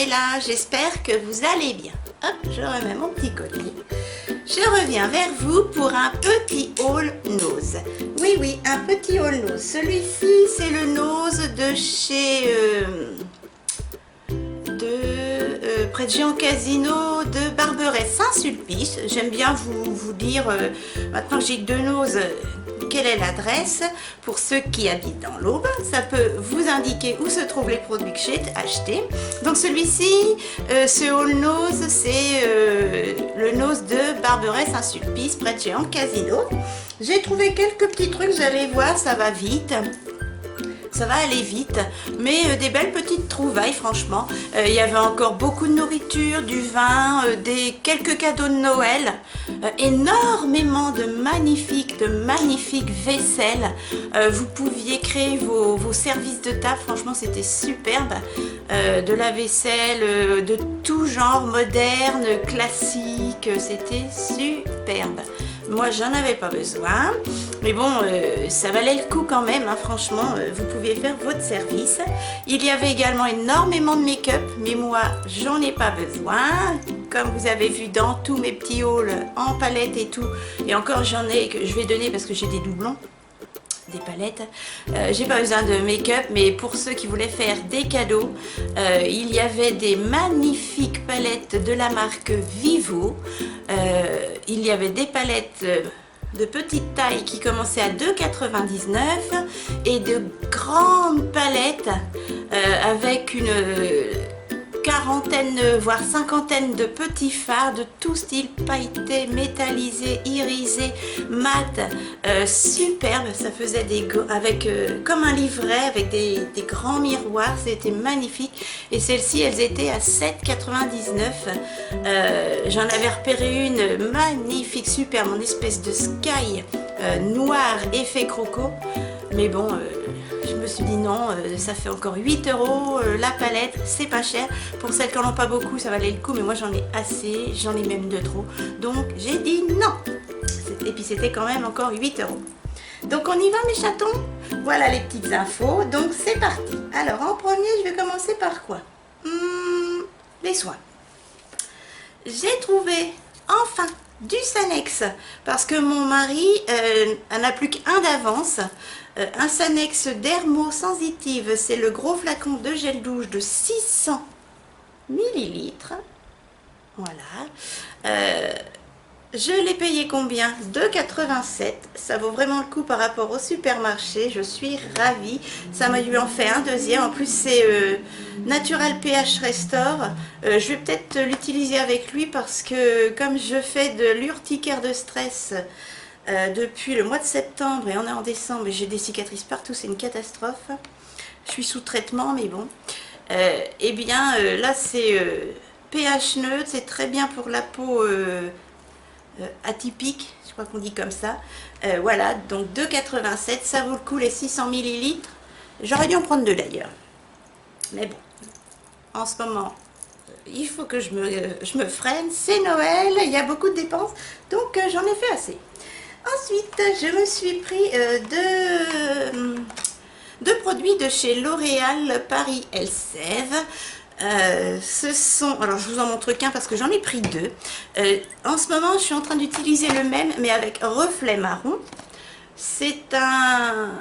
Pamela, j'espère que vous allez bien. Hop, je remets mon petit collier. Je reviens vers vous pour un petit haul nose. Oui, un petit haul nose. Celui-ci, c'est le nose de chez... près de Géant Casino de Barberès Saint-Sulpice. J'aime bien vous dire, maintenant que j'ai deux noses, quelle est l'adresse. Pour ceux qui habitent dans l'Aube, ça peut vous indiquer où se trouvent les produits que j'ai achetés. Donc celui-ci, ce haul nose, c'est le nose de Barberès Saint-Sulpice près de Géant Casino. J'ai trouvé quelques petits trucs, vous allez voir, ça va vite. Ça va aller vite, mais des belles petites trouvailles, franchement. Il y avait encore beaucoup de nourriture, du vin, quelques cadeaux de Noël, énormément de magnifiques vaisselles. Vous pouviez créer vos services de table, franchement c'était superbe. De la vaisselle de tout genre, moderne, classique, c'était superbe. Moi j'en avais pas besoin, mais bon, ça valait le coup quand même, hein, franchement, vous pouviez faire votre service. Il y avait également énormément de make-up, mais moi j'en ai pas besoin, comme vous avez vu dans tous mes petits hauls en palette et tout, et encore j'en ai que je vais donner parce que j'ai des doublons. Des palettes, j'ai pas besoin de make-up, mais pour ceux qui voulaient faire des cadeaux, il y avait des magnifiques palettes de la marque Vivo. Il y avait des palettes de petite taille qui commençaient à 2,99 et de grandes palettes avec une quarantaine voire cinquantaine de petits fards de tout style, pailletés, métallisés, irisés, mat, superbe. Ça faisait avec comme un livret avec des grands miroirs, c'était magnifique. Et celles-ci, elles étaient à 7,99. J'en avais repéré une magnifique, superbe, en espèce de sky noir effet croco, mais bon, je me suis dit non, ça fait encore 8 € la palette, c'est pas cher. Pour celles qui n'en ont pas beaucoup, ça valait le coup, mais moi j'en ai assez, j'en ai même de trop. Donc j'ai dit non. Et puis c'était quand même encore 8 €. Donc on y va mes chatons. Voilà les petites infos, donc c'est parti. Alors en premier, je vais commencer par quoi? Les soins. J'ai trouvé enfin du Sanex, parce que mon mari en a plus qu'un d'avance. Un Sanex dermosensitive, c'est le gros flacon de gel douche de 600 ml. Voilà. Je l'ai payé combien? 2,87 €. Ça vaut vraiment le coup par rapport au supermarché. Je suis ravie. Ça m'a dû en faire un deuxième. En plus, c'est Natural pH Restore. Je vais peut-être l'utiliser avec lui parce que comme je fais de l'urticaire de stress depuis le mois de septembre et on est en décembre et j'ai des cicatrices partout, c'est une catastrophe. Je suis sous traitement, mais bon. Eh bien, là, c'est pH neutre. C'est très bien pour la peau atypique, je crois qu'on dit comme ça. Voilà, donc 2,87 €, ça vaut le coup les 600 ml. J'aurais dû en prendre deux d'ailleurs. Mais bon, en ce moment, il faut que je me freine. C'est Noël, il y a beaucoup de dépenses, donc j'en ai fait assez. Ensuite, je me suis pris deux produits de chez L'Oréal Paris Elseve. Alors je vous en montre qu'un parce que j'en ai pris deux. En ce moment, je suis en train d'utiliser le même, mais avec reflet marron. C'est un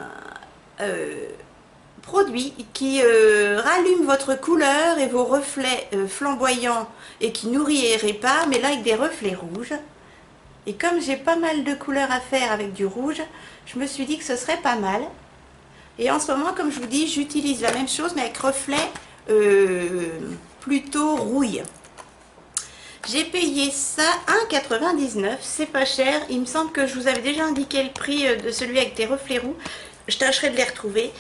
produit qui rallume votre couleur et vos reflets flamboyants et qui nourrit et répare, mais là avec des reflets rouges. Et comme j'ai pas mal de couleurs à faire avec du rouge, je me suis dit que ce serait pas mal. Et en ce moment, comme je vous dis, j'utilise la même chose, mais avec reflet plutôt rouille. J'ai payé ça 1,99 €, c'est pas cher. Il me semble que je vous avais déjà indiqué le prix de celui avec des reflets roux. Je tâcherai de les retrouver.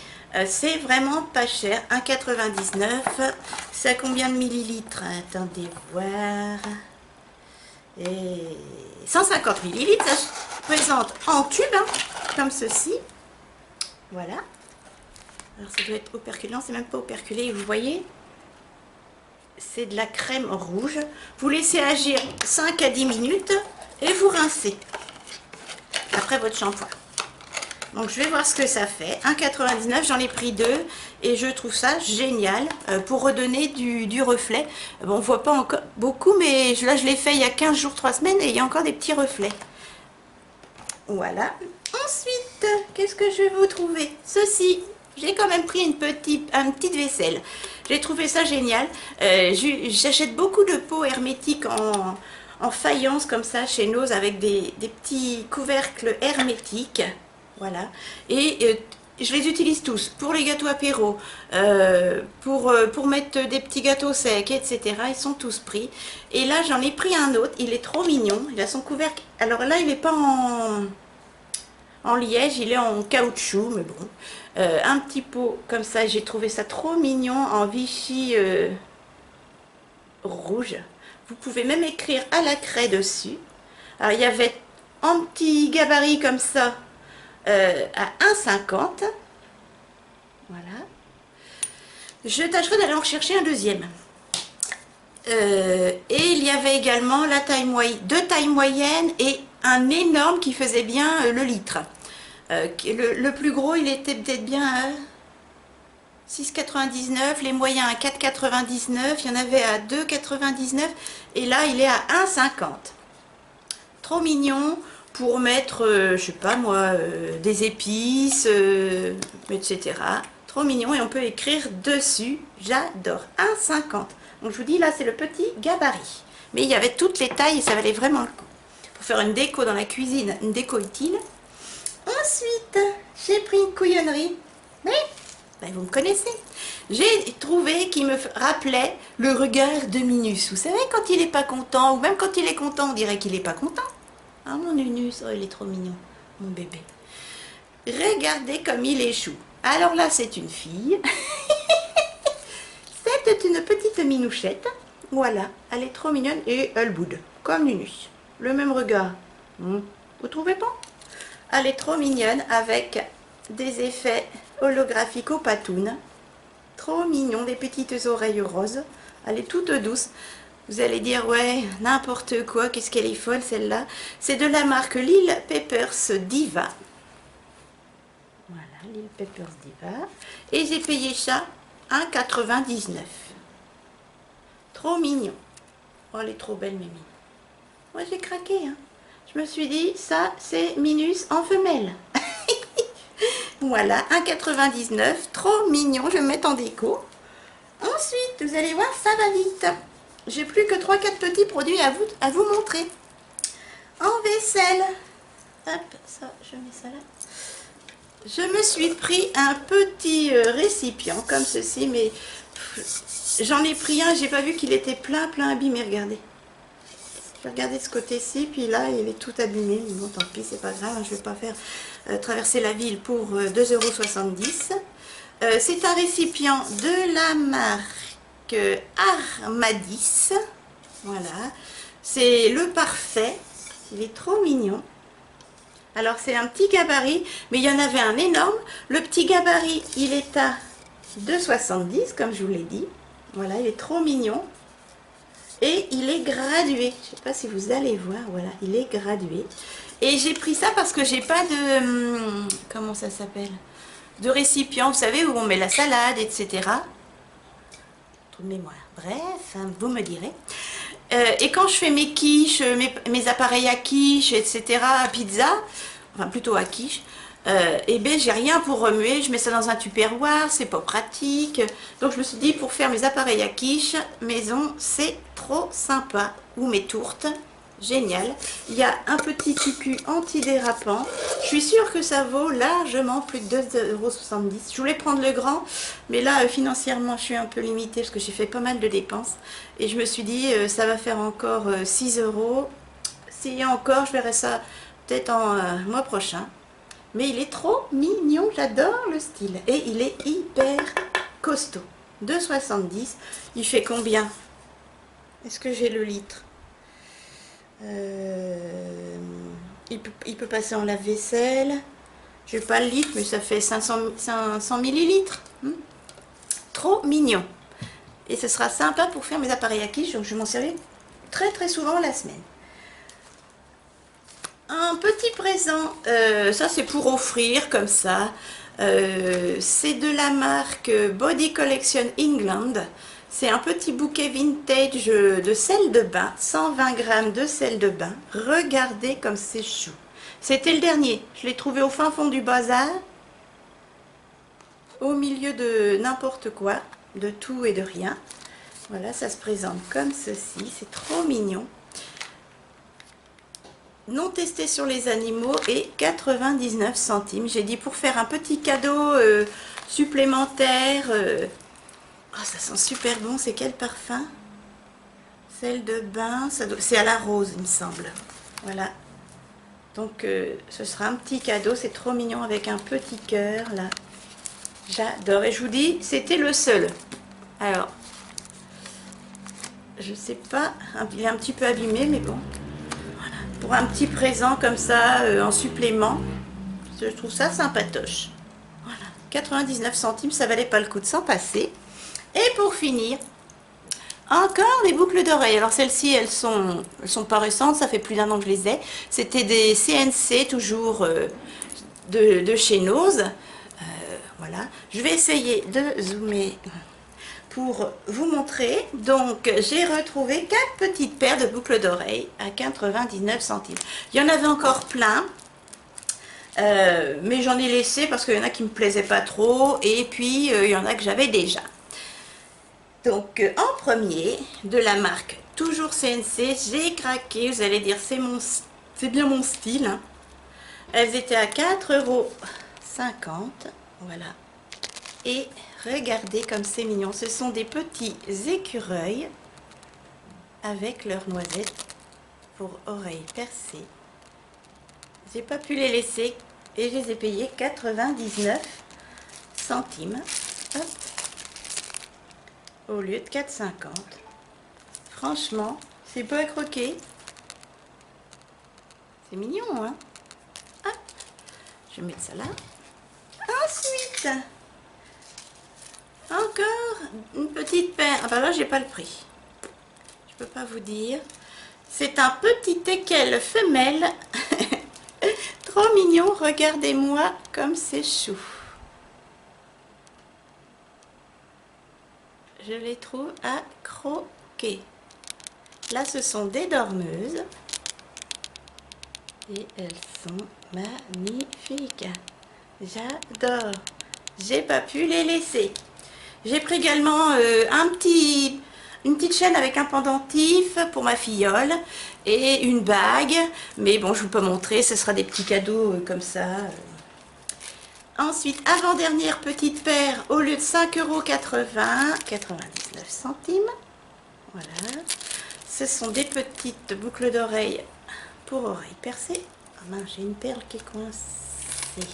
C'est vraiment pas cher, 1,99 €. C'est à combien de millilitres? Attendez voir. Et 150 ml, ça se présente en tube, hein, comme ceci. Voilà. Alors ça doit être operculé, non c'est même pas operculé, vous voyez, c'est de la crème rouge. Vous laissez agir 5 à 10 minutes et vous rincez après votre shampoing. Donc je vais voir ce que ça fait. 1,99 €, j'en ai pris 2 et je trouve ça génial pour redonner du reflet. Bon, on voit pas encore beaucoup, mais là je l'ai fait il y a 15 jours, 3 semaines et il y a encore des petits reflets. Voilà. Ensuite, qu'est-ce que je vais vous trouver? Ceci. J'ai quand même pris une petite vaisselle. J'ai trouvé ça génial. J'achète beaucoup de pots hermétiques en faïence comme ça chez Nose avec des petits couvercles hermétiques. Voilà. Et je les utilise tous pour les gâteaux apéro, pour mettre des petits gâteaux secs, etc. Ils sont tous pris. Et là, j'en ai pris un autre. Il est trop mignon. Il a son couvercle. Alors là, il n'est pas en liège, il est en caoutchouc, mais bon. Un petit pot comme ça, j'ai trouvé ça trop mignon en Vichy rouge. Vous pouvez même écrire à la craie dessus. Alors il y avait en petit gabarit comme ça à 1,50 €. Voilà. Je tâcherai d'aller en rechercher un deuxième. Et il y avait également la deux tailles moyennes et un énorme qui faisait bien le litre. Le plus gros, il était peut-être bien à 6,99 €, les moyens à 4,99 €, il y en avait à 2,99 € et là il est à 1,50 €. Trop mignon pour mettre, je sais pas moi, des épices, etc. Trop mignon et on peut écrire dessus, j'adore, 1,50 €. Donc je vous dis, là c'est le petit gabarit. Mais il y avait toutes les tailles et ça valait vraiment le coup. Pour faire une déco dans la cuisine, une déco utile. Ensuite, j'ai pris une couillonnerie. Oui, ben vous me connaissez. J'ai trouvé qu'il me rappelait le regard de Minus. Vous savez, quand il n'est pas content, ou même quand il est content, on dirait qu'il n'est pas content. Ah mon Minus, oh, il est trop mignon, mon bébé. Regardez comme il est chou. Alors là, c'est une fille. C'est une petite minouchette. Voilà, elle est trop mignonne et elle boude, comme Minus. Le même regard. Vous trouvez pas? Elle est trop mignonne avec des effets holographiques au patoun. Trop mignon, des petites oreilles roses. Elle est toute douce. Vous allez dire, ouais, n'importe quoi, qu'est-ce qu'elle est folle celle-là. C'est de la marque Lil Peppers Diva. Voilà, Lil Peppers Diva. Et j'ai payé ça 1,99 €. Trop mignon. Oh, elle est trop belle, Mimi. Moi, j'ai craqué, hein. Je me suis dit, ça, c'est Minus en femelle. Voilà, 1,99 €, trop mignon, je vais me mettre en déco. Ensuite, vous allez voir, ça va vite. J'ai plus que 3-4 petits produits à vous montrer. En vaisselle. Hop, ça, je mets ça là. Je me suis pris un petit récipient comme ceci, mais j'en ai pris un, j'ai pas vu qu'il était plein abîmé, regardez. Je vais regarder ce côté-ci, puis là, il est tout abîmé. Mais bon, tant pis, c'est pas grave, je vais pas faire traverser la ville pour 2,70 €. C'est un récipient de la marque Armadis. Voilà. C'est le parfait. Il est trop mignon. Alors, c'est un petit gabarit, mais il y en avait un énorme. Le petit gabarit, il est à 2,70 €, comme je vous l'ai dit. Voilà, il est trop mignon. Et il est gradué. Je ne sais pas si vous allez voir. Voilà, il est gradué. Et j'ai pris ça parce que j'ai pas de... comment ça s'appelle? De récipient, vous savez, où on met la salade, etc. Trop de mémoire. Bref, hein, vous me direz. Et quand je fais mes quiches, mes appareils à quiche, etc., à pizza, enfin plutôt à quiche, et bien j'ai rien pour remuer, je mets ça dans un tupperware, c'est pas pratique. Donc je me suis dit, pour faire mes appareils à quiche maison, c'est trop sympa. Ou mes tourtes, génial. Il y a un petit cucu antidérapant. Je suis sûre que ça vaut largement plus de 2,70 €. Je voulais prendre le grand, mais là financièrement je suis un peu limitée parce que j'ai fait pas mal de dépenses. Et je me suis dit, ça va faire encore 6 €. S'il y a encore, je verrai ça peut-être en mois prochain. Mais il est trop mignon, j'adore le style. Et il est hyper costaud. 2,70 €. Il fait combien? Est-ce que j'ai le litre? Il peut passer en lave-vaisselle. Je n'ai pas le litre, mais ça fait 500 millilitres. Trop mignon. Et ce sera sympa pour faire mes appareils à quiche. Donc je vais m'en servir très souvent la semaine. un petit présent, ça c'est pour offrir comme ça. C'est de la marque Body Collection England. C'est un petit bouquet vintage de sel de bain, 120 grammes de sel de bain. Regardez comme c'est chou. C'était le dernier, je l'ai trouvé au fin fond du bazar, au milieu de n'importe quoi, de tout et de rien. Voilà, ça se présente comme ceci, c'est trop mignon. Non testé sur les animaux et 99 centimes. J'ai dit pour faire un petit cadeau supplémentaire. Oh, ça sent super bon, c'est quel parfum? Sel de bain, c'est à la rose il me semble. Voilà. Donc ce sera un petit cadeau, c'est trop mignon avec un petit cœur là. J'adore et je vous dis, c'était le seul. Alors, je sais pas, il est un petit peu abîmé mais bon. Voilà. Pour un petit présent comme ça en supplément, je trouve ça sympatoche. Voilà, 99 centimes, ça valait pas le coup de s'en passer. Et pour finir, encore des boucles d'oreilles. Alors celles-ci, elles sont pas récentes, ça fait plus d'1 an que je les ai. C'était des CNC, toujours de chez Nose. Voilà, je vais essayer de zoomer pour vous montrer. Donc j'ai retrouvé 4 petites paires de boucles d'oreilles à 99 centimes. Il y en avait encore plein. Mais j'en ai laissé parce qu'il y en a qui me plaisaient pas trop. Et puis il y en a que j'avais déjà. Donc en premier, de la marque toujours CNC, j'ai craqué, vous allez dire c'est bien mon style. Hein. Elles étaient à 4,50 €, voilà. Et regardez comme c'est mignon, ce sont des petits écureuils avec leurs noisettes pour oreilles percées. J'ai pas pu les laisser et je les ai payés 99 centimes. Hop. Au lieu de 4,50. Franchement, c'est beau à croquer. C'est mignon, hein? Hop. Je vais mettre ça là. Ensuite, encore une petite paire. Ah bah là, j'ai pas le prix. Je peux pas vous dire. C'est un petit teckel femelle. Trop mignon. Regardez-moi comme c'est chou. Je les trouve à croquer. Là, ce sont des dormeuses. Et elles sont magnifiques. J'adore. J'ai pas pu les laisser. J'ai pris également une petite chaîne avec un pendentif pour ma filleule. Et une bague. Mais bon, je ne vous peux pas montrer. Ce sera des petits cadeaux comme ça. Ensuite, avant-dernière petite paire, au lieu de 5,80 €, 99 centimes. Voilà. Ce sont des petites boucles d'oreilles pour oreilles percées. Ah mince, j'ai une perle qui est coincée.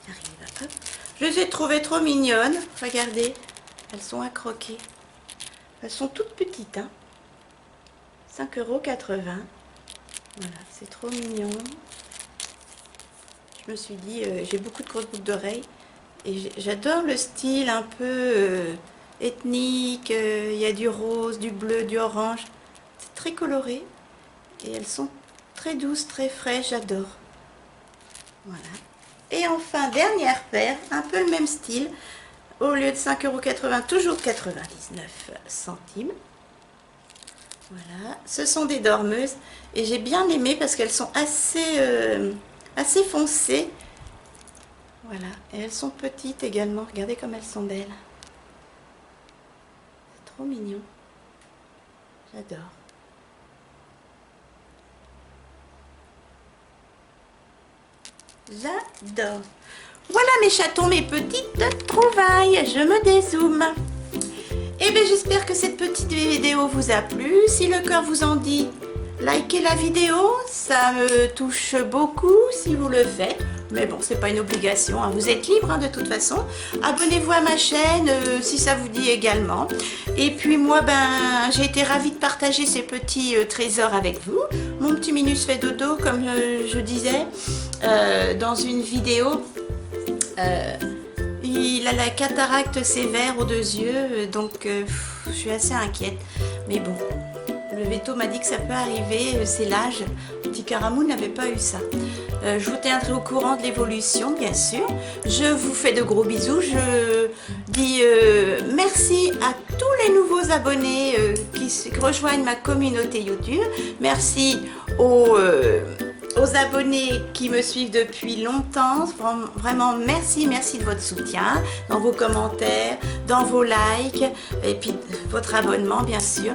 J'arrive, hop. Je les ai trouvées trop mignonnes. Regardez, elles sont à croquer. Elles sont toutes petites. Hein. 5,80 €. Voilà, c'est trop mignon. Je me suis dit, j'ai beaucoup de grosses boucles d'oreilles et j'adore le style un peu ethnique. Il y a du rose, du bleu, du orange. C'est très coloré et elles sont très douces, très fraîches. J'adore. Voilà. Et enfin, dernière paire, un peu le même style. Au lieu de 5,80 €, toujours 99 centimes. Voilà. Ce sont des dormeuses et j'ai bien aimé parce qu'elles sont assez foncées. Voilà, et elles sont petites également. Regardez comme elles sont belles. C'est trop mignon. J'adore. J'adore. Voilà mes chatons, mes petites trouvailles. Je me dézoome. Et bien j'espère que cette petite vidéo vous a plu. Si le cœur vous en dit, likez la vidéo, ça me touche beaucoup si vous le faites. Mais bon, c'est pas une obligation, hein. Vous êtes libre hein, de toute façon. Abonnez-vous à ma chaîne si ça vous dit également. Et puis moi, j'ai été ravie de partager ces petits trésors avec vous. Mon petit Minus fait dodo, comme je disais dans une vidéo. Il a la cataracte sévère aux 2 yeux, donc je suis assez inquiète. Mais bon, Le veto m'a dit que ça peut arriver, c'est l'âge. Petit Caramou n'avait pas eu ça. Je vous tiendrai au courant de l'évolution, bien sûr. Je vous fais de gros bisous. Je dis merci à tous les nouveaux abonnés qui rejoignent ma communauté YouTube. Merci aux abonnés qui me suivent depuis longtemps. Vraiment merci de votre soutien, dans vos commentaires, dans vos likes et puis votre abonnement bien sûr.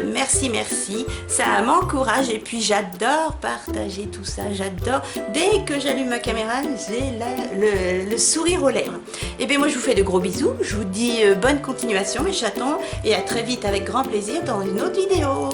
Merci, ça m'encourage et puis j'adore partager tout ça, j'adore. Dès que j'allume ma caméra, j'ai le sourire aux lèvres. Et bien moi je vous fais de gros bisous, je vous dis bonne continuation mes chatons et à très vite avec grand plaisir dans une autre vidéo.